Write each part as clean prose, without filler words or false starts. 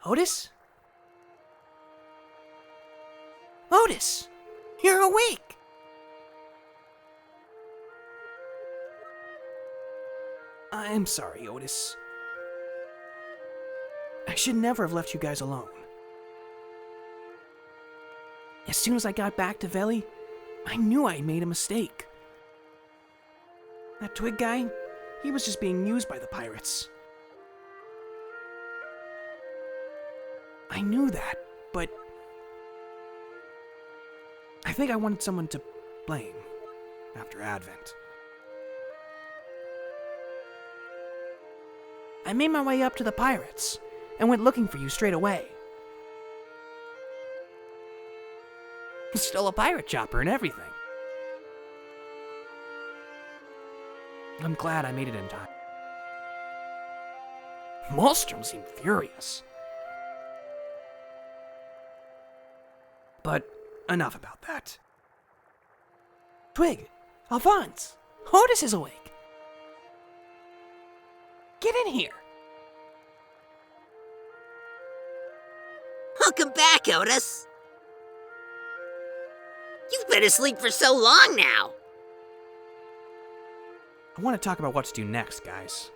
Otus? Otus! You're awake! I'm sorry, Otus. I should never have left you guys alone. As soon as I got back to Vellie, I knew I'd made a mistake. That Twig guy, he was just being used by the pirates. I knew that, but I think I wanted someone to blame after Advent. I made my way up to the pirates and went looking for you straight away. Stole a pirate chopper and everything. I'm glad I made it in time. Molstrom seemed furious. But enough about that. Twig, Alphonse, Otus is awake. Get in here. Welcome back, Otus. You've been asleep for so long now. I want to talk about what to do next, guys.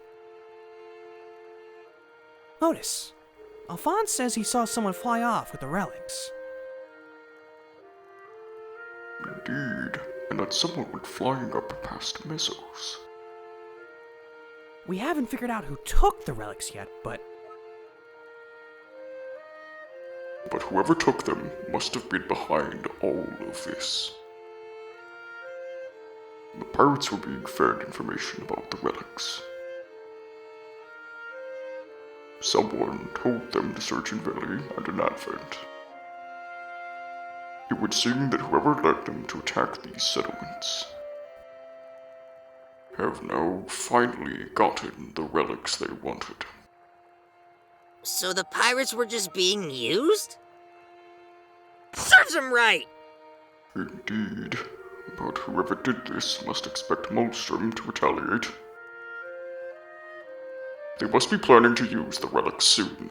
Otus, Alphonse says he saw someone fly off with the relics. Indeed, and that someone went flying up past Mesos. We haven't figured out who took the relics yet, but whoever took them must have been behind all of this. The pirates were being fed information about the relics. Someone told them to search in Vellie and in Advent. It would seem that whoever led them to attack these settlements have now finally gotten the relics they wanted. So the pirates were just being used? Serves them right! Indeed, but whoever did this must expect Molstrom to retaliate. They must be planning to use the relics soon.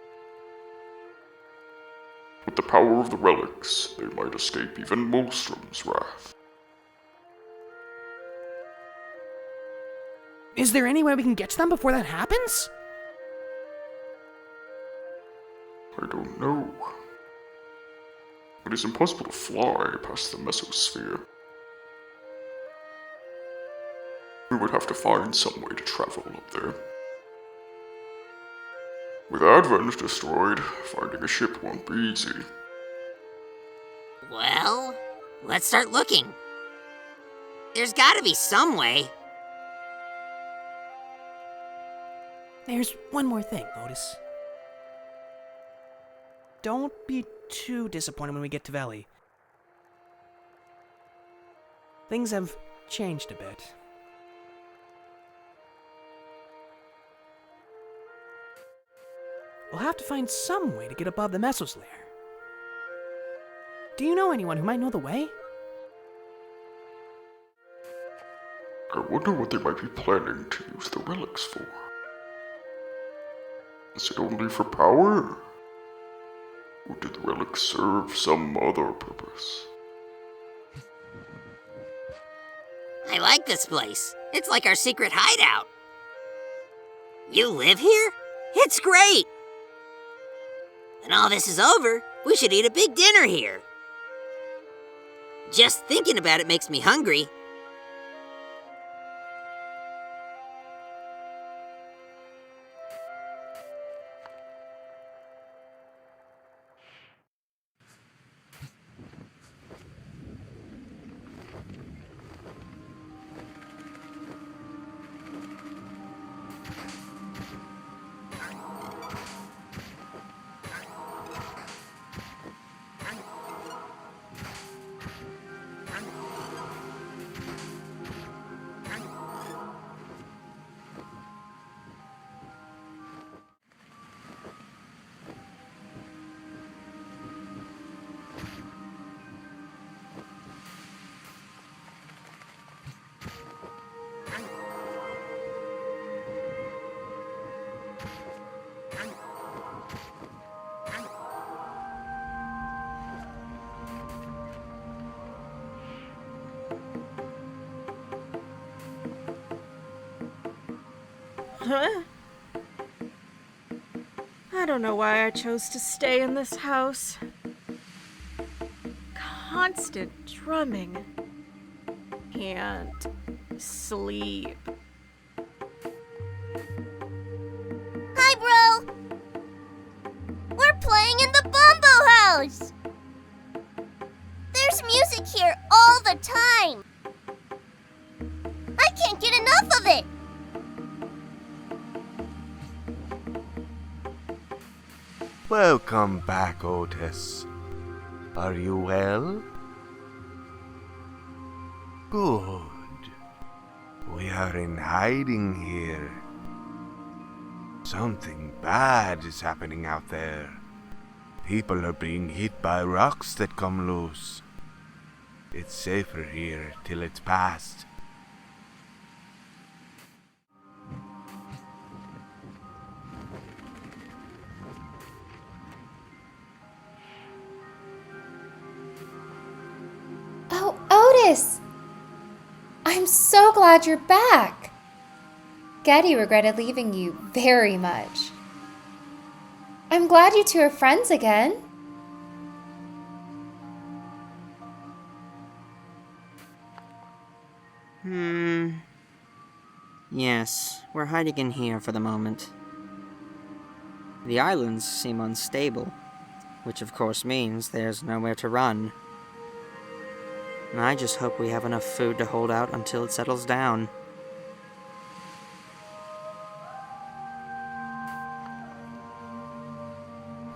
With the power of the relics, they might escape even Molstrom's wrath. is there any way we can get to them before that happens? I don't know. It is impossible to fly past the mesosphere. We would have to find some way to travel up there. With Advent destroyed, finding a ship won't be easy. Well, let's start looking. There's gotta be some way. There's one more thing, Otus. Don't be too disappointed when we get to Vellie. Things have changed a bit. We'll have to find some way to get above the Mesos lair. Do you know anyone who might know the way? I wonder what they might be planning to use the relics for. Is it only for power? Or did the relics serve some other purpose? I like this place. It's like our secret hideout. You live here? It's great! When all this is over, we should eat a big dinner here. Just thinking about it makes me hungry. Huh? I don't know why I chose to stay in this house. Constant drumming. Can't sleep. Hi, bro! We're playing in the Bombo House! There's music here all the time! I can't get enough of it! Welcome back, Otus. Are you well? Good. We are in hiding here. Something bad is happening out there. People are being hit by rocks that come loose. It's safer here till it's past. Oh, Otus! I'm so glad you're back! Geddy regretted leaving you very much. I'm glad you two are friends again. Yes, we're hiding in here for the moment. The islands seem unstable, which of course means there's nowhere to run. And I just hope we have enough food to hold out until it settles down.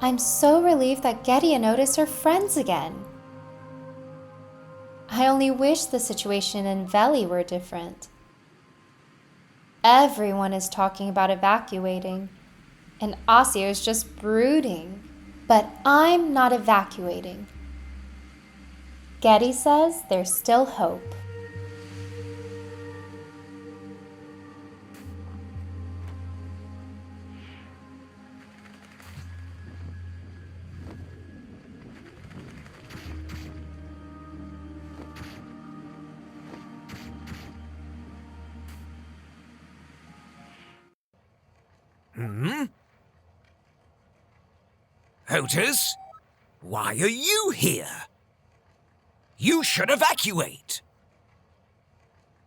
I'm so relieved that Geddy and Otus are friends again. I only wish the situation in Vellie were different. Everyone is talking about evacuating, and Osseo is just brooding. But I'm not evacuating. Geddy says there's still hope. Otus, why are you here? You should evacuate.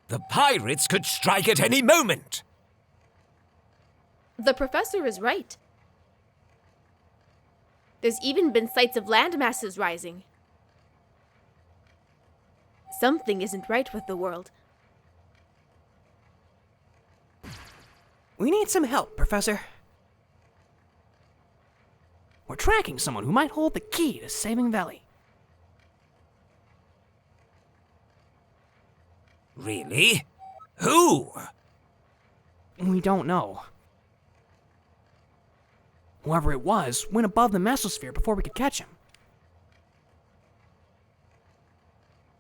The pirates could strike at any moment. The professor is right. There's even been sights of land masses rising. Something isn't right with the world. We need some help, Professor. We're tracking someone who might hold the key to saving Vellie. Really? Who? We don't know. Whoever it was went above the mesosphere before we could catch him.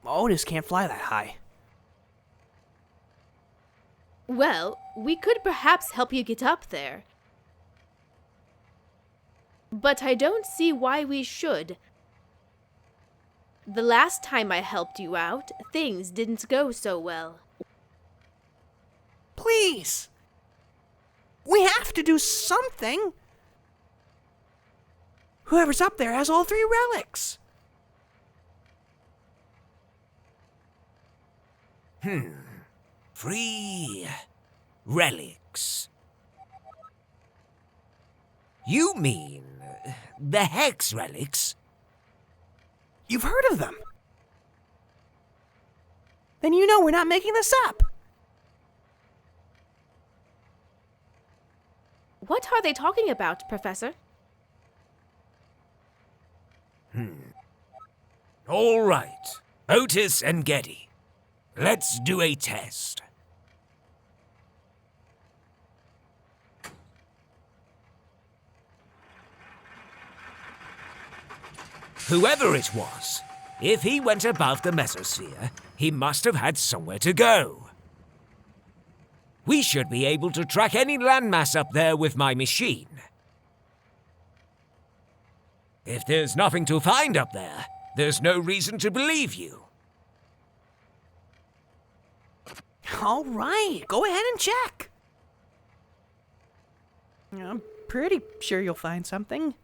Otus can't fly that high. Well, we could perhaps help you get up there. But I don't see why we should. The last time I helped you out, things didn't go so well. Please! We have to do something! Whoever's up there has all 3 relics! Free relics. You mean the Hex relics? You've heard of them? Then you know we're not making this up! What are they talking about, Professor? All right, Otus and Geddy. Let's do a test. Whoever it was, if he went above the mesosphere, he must have had somewhere to go. We should be able to track any landmass up there with my machine. If there's nothing to find up there, there's no reason to believe you. All right, go ahead and check. I'm pretty sure you'll find something.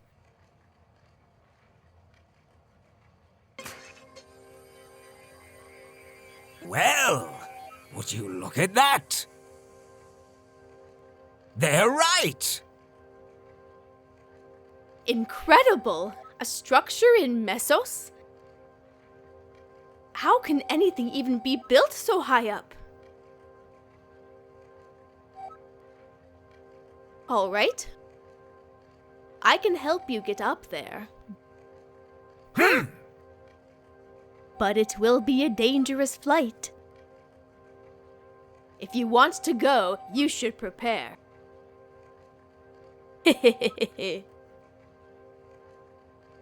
Well, would you look at that? They're right! Incredible! A structure in Mesos? How can anything even be built so high up? All right. I can help you get up there. But it will be a dangerous flight. If you want to go, you should prepare.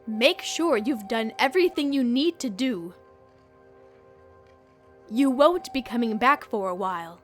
Make sure you've done everything you need to do. You won't be coming back for a while.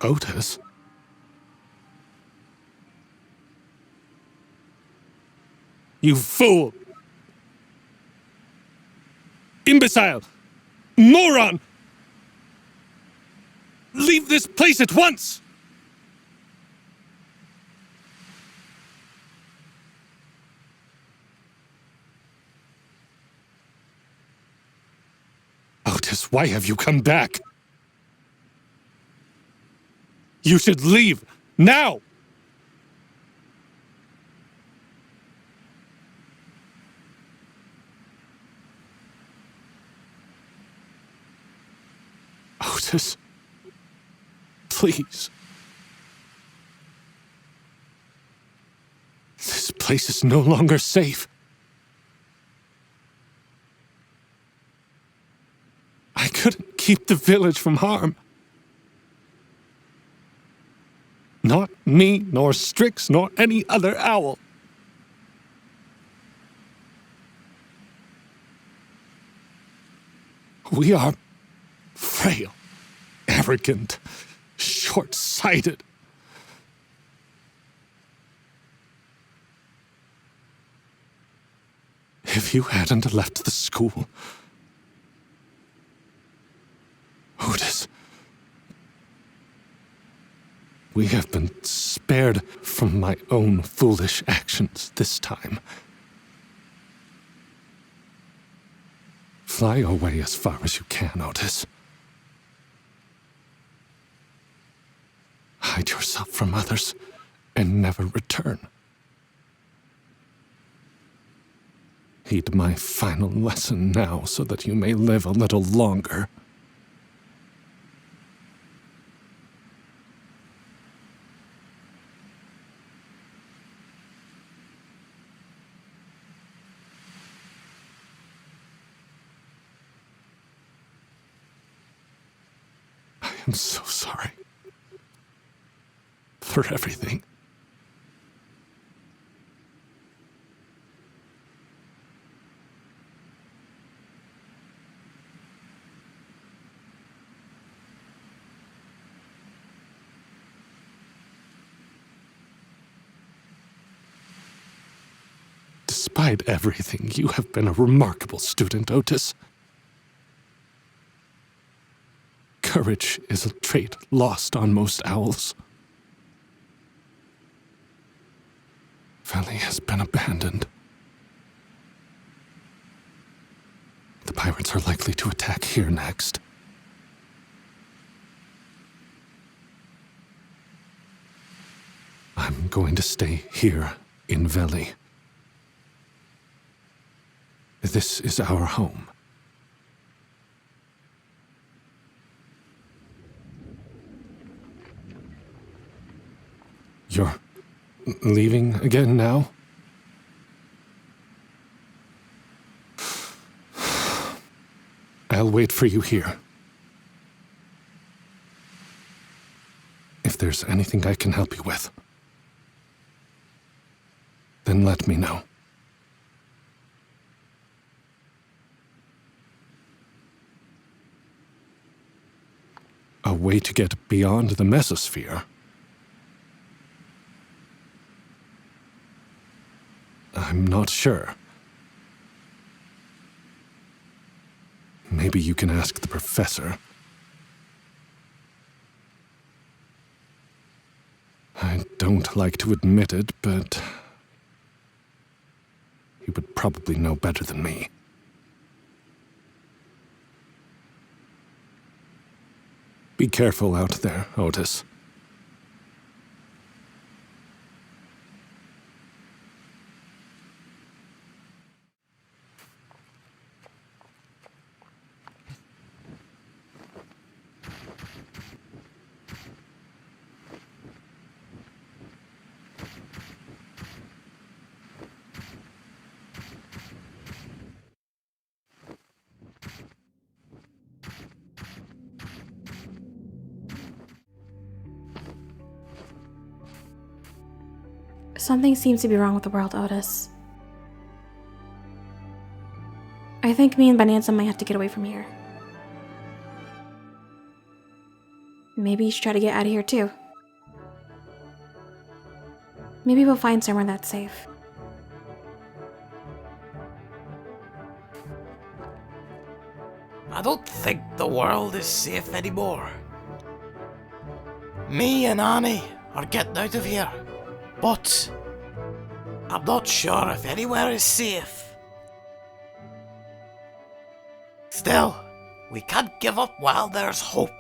Otus? You fool! Imbecile! Moron! Leave this place at once! Otus, why have you come back? You should leave, now! Otus, please. This place is no longer safe. I couldn't keep the village from harm. Not me, nor Strix, nor any other owl. We are frail, arrogant, short-sighted. If you hadn't left the school, Otus, we have been spared from my own foolish actions this time. Fly away as far as you can, Otus. Hide yourself from others and never return. Heed my final lesson now so that you may live a little longer. I'm so sorry for everything. Despite everything, you have been a remarkable student, Otus. Courage is a trait lost on most owls. Vellie has been abandoned. The pirates are likely to attack here next. I'm going to stay here in Vellie. This is our home. You're leaving again now? I'll wait for you here. If there's anything I can help you with, then let me know. A way to get beyond the mesosphere? I'm not sure. Maybe you can ask the professor. I don't like to admit it, but he would probably know better than me. Be careful out there, Otus. Something seems to be wrong with the world, Otus. I think me and Bonanza might have to get away from here. Maybe you should try to get out of here too. Maybe we'll find somewhere that's safe. I don't think the world is safe anymore. Me and Annie are getting out of here, but I'm not sure if anywhere is safe. Still, we can't give up while there's hope.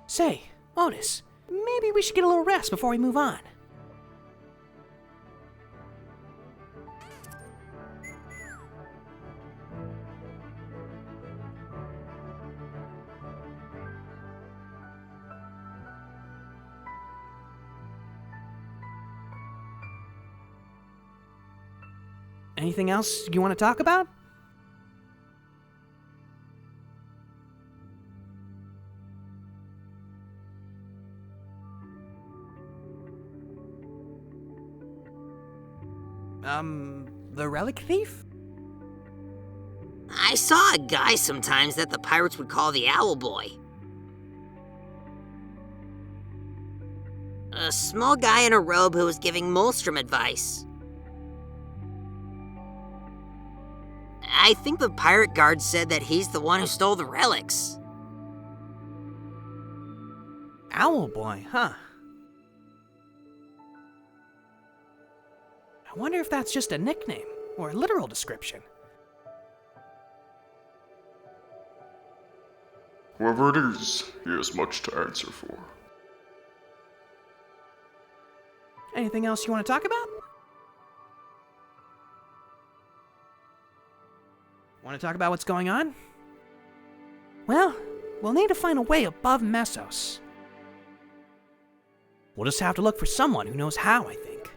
Say, Otus, maybe we should get a little rest before we move on. Anything else you want to talk about? The Relic Thief? I saw a guy sometimes that the pirates would call the Owlboy. A small guy in a robe who was giving Molstrom advice. I think the pirate guard said that he's the one who stole the relics. Owlboy, huh? I wonder if that's just a nickname or a literal description. Whoever it is, he has much to answer for. Anything else you want to talk about? Want to talk about what's going on? Well, we'll need to find a way above Mesos. We'll just have to look for someone who knows how, I think.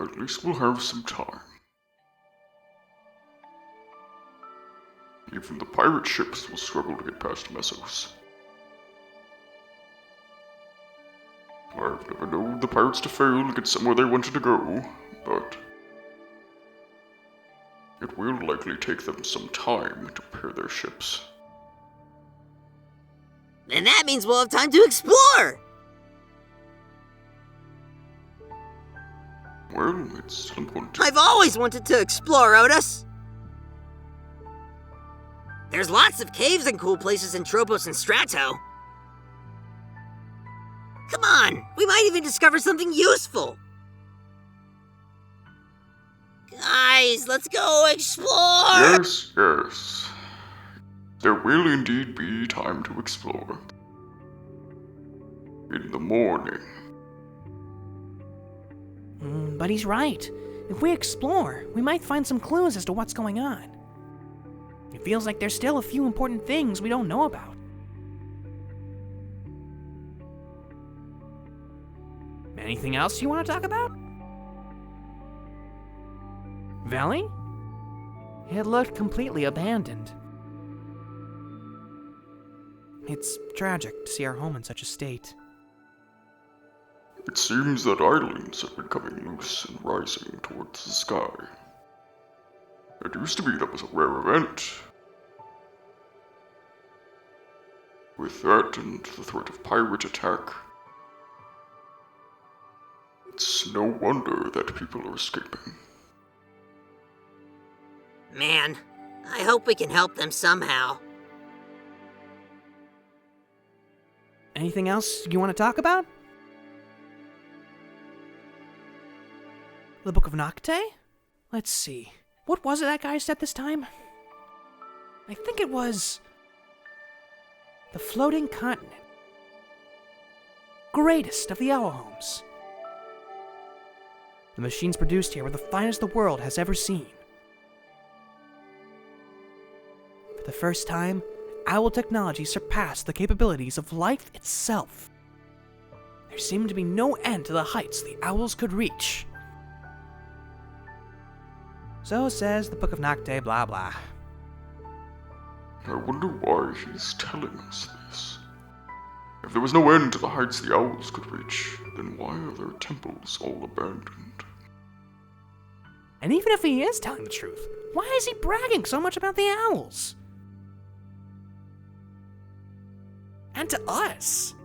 At least we'll have some time. Even the pirate ships will struggle to get past Mesos. I've never known the pirates to fail to get somewhere they wanted to go, but it will likely take them some time to repair their ships. Then that means we'll have time to explore! Well, it's still important. I've always wanted to explore, Otus! There's lots of caves and cool places in Tropos and Strato. Come on, we might even discover something useful. Guys, let's go explore! Yes, yes. There will indeed be time to explore. In the morning. But he's right. If we explore, we might find some clues as to what's going on. It feels like there's still a few important things we don't know about. Anything else you want to talk about? Vellie? It looked completely abandoned. It's tragic to see our home in such a state. It seems that islands have been coming loose and rising towards the sky. It used to be that was a rare event. With that and the threat of pirate attack, it's no wonder that people are escaping. Man, I hope we can help them somehow. Anything else you want to talk about? The Book of Nocte? Let's see. What was it that guy said this time? I think it was... the floating continent. Greatest of the owl homes. The machines produced here were the finest the world has ever seen. For the first time, owl technology surpassed the capabilities of life itself. There seemed to be no end to the heights the owls could reach. So says the Book of Nocte, blah blah. I wonder why he's telling us this. If there was no end to the heights the owls could reach, then why are their temples all abandoned? And even if he is telling the truth, why is he bragging so much about the owls? And to us.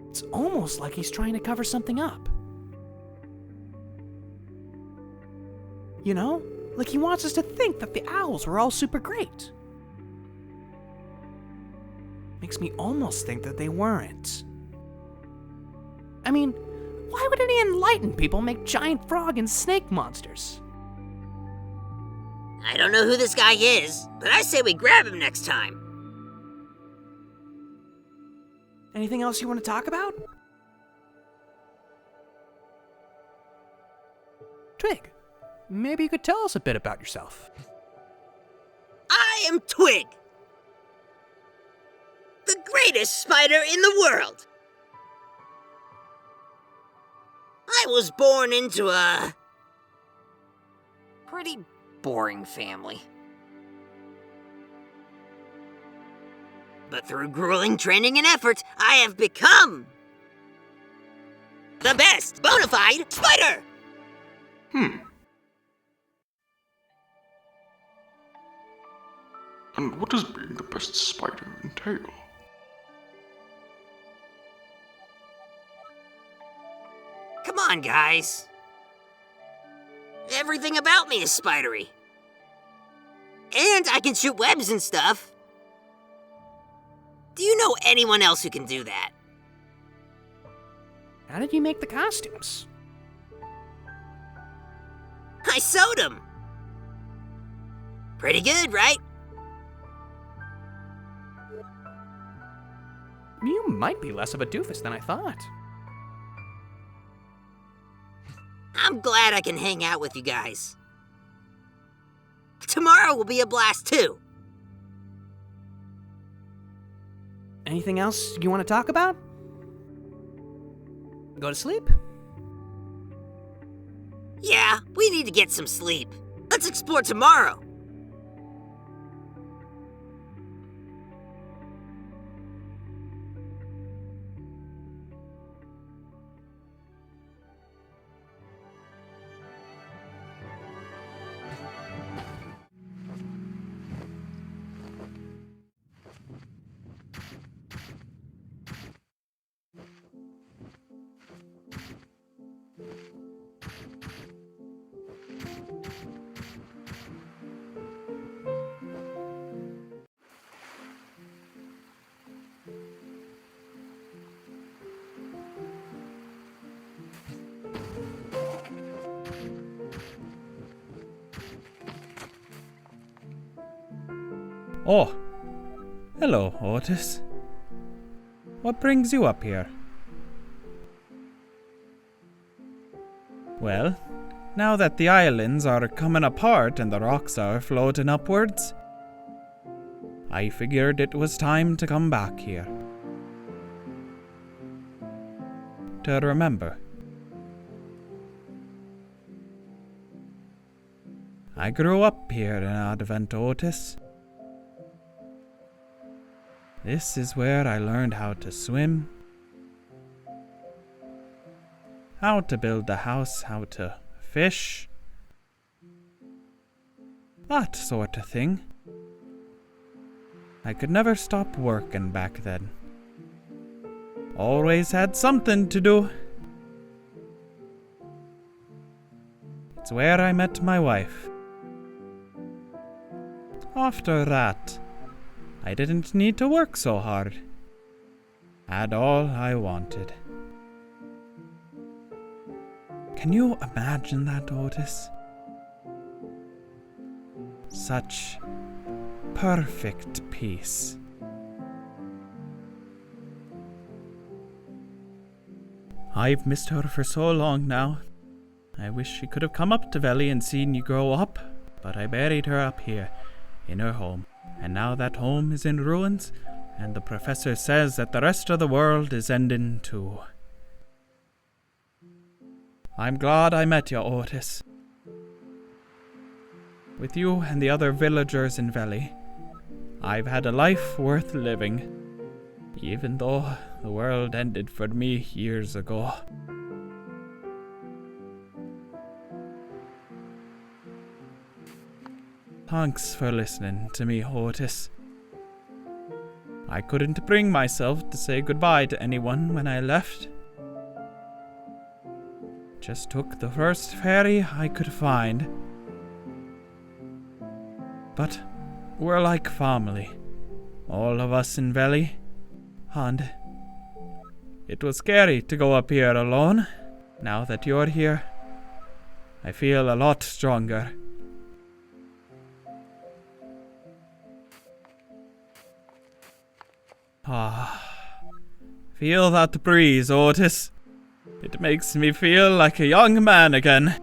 It's almost like he's trying to cover something up. You know, like he wants us to think that the owls were all super great. Makes me almost think that they weren't. I mean, why would any enlightened people make giant frog and snake monsters? I don't know who this guy is, but I say we grab him next time. Anything else you want to talk about? Twig, maybe you could tell us a bit about yourself. I am Twig, the greatest spider in the world. I was born into a pretty boring family. But through grueling training and effort, I have become the best bona fide spider! And what does being the best spider entail? Come on, guys. Everything about me is spidery. And I can shoot webs and stuff. Do you know anyone else who can do that? How did you make the costumes? I sewed them. Pretty good, right? You might be less of a doofus than I thought. I'm glad I can hang out with you guys. Tomorrow will be a blast too. Anything else you want to talk about? Go to sleep? Yeah, we need to get some sleep. Let's explore tomorrow. Oh, hello, Otus. What brings you up here? Well, now that the islands are coming apart and the rocks are floating upwards, I figured it was time to come back here. to remember. I grew up here in Advent, Otus. This is where I learned how to swim, how to build a house, how to fish, that sort of thing. I could never stop working back then. Always had something to do. It's where I met my wife. After that, I didn't need to work so hard. Had all I wanted. Can you imagine that, Otus? Such perfect peace. I've missed her for so long now. I wish she could have come up to Vellie and seen you grow up, but I buried her up here, in her home. And now that home is in ruins, and the professor says that the rest of the world is ending too. I'm glad I met you, Otus. With you and the other villagers in Vellie, I've had a life worth living, even though the world ended for me years ago. Thanks for listening to me, Otus. I couldn't bring myself to say goodbye to anyone when I left. Just took the first ferry I could find. But we're like family, all of us in Vellie, and it was scary to go up here alone. Now that you're here, I feel a lot stronger. Feel that breeze, Otus. It makes me feel like a young man again.